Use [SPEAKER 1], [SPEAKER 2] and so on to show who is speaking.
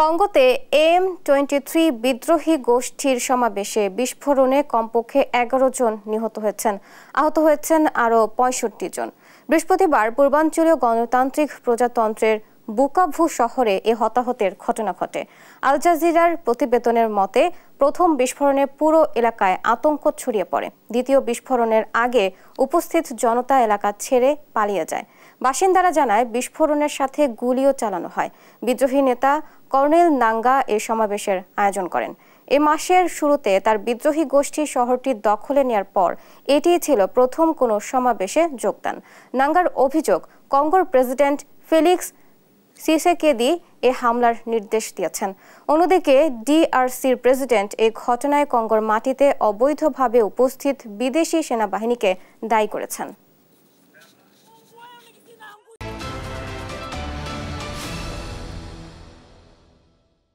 [SPEAKER 1] কঙ্গোতে M23 বিদ্রোহী গোষ্ঠীর সমাবেশে বিস্ফোরণে কমপক্ষে 11 জন নিহত হয়েছেন, আহত হয়েছেন আরও 65 জন। বৃহস্পতিবার পূর্বাঞ্চলীয় গণতান্ত্রিক প্রজাতন্ত্রের বুকাভু শহরে এ হতাহতের ঘটনা ঘটে। আল জাজিরার প্রতিবেদনের মতে, প্রথম বিস্ফোরণে পুরো এলাকায় আতঙ্ক ছড়িয়ে পড়ে। দ্বিতীয় বিস্ফোরণের আগে উপস্থিত জনতা এলাকা ছেড়ে পালিয়ে যায়। বাসিন্দারা জানায়, বিস্ফোরণের সাথে গুলিও চালানো হয়। বিদ্রোহী নেতা কর্নেল নাঙ্গা এ সমাবেশের আয়োজন করেন। এ মাসের শুরুতে তার বিদ্রোহী গোষ্ঠী শহরটি দখলে নেয়ার পর এটিই ছিল প্রথম কোনো সমাবেশে যোগদান। নাঙ্গার অভিযোগ, কঙ্গোর প্রেসিডেন্ট ফেলিক্স সিসেকেদি এ হামলার নির্দেশ দিয়েছেন। অন্যদিকে ডিআরসির প্রেসিডেন্ট এই ঘটনায় কঙ্গোর মাটিতে অবৈধভাবে উপস্থিত বিদেশি সেনাবাহিনীকে দায়ী করেছেন।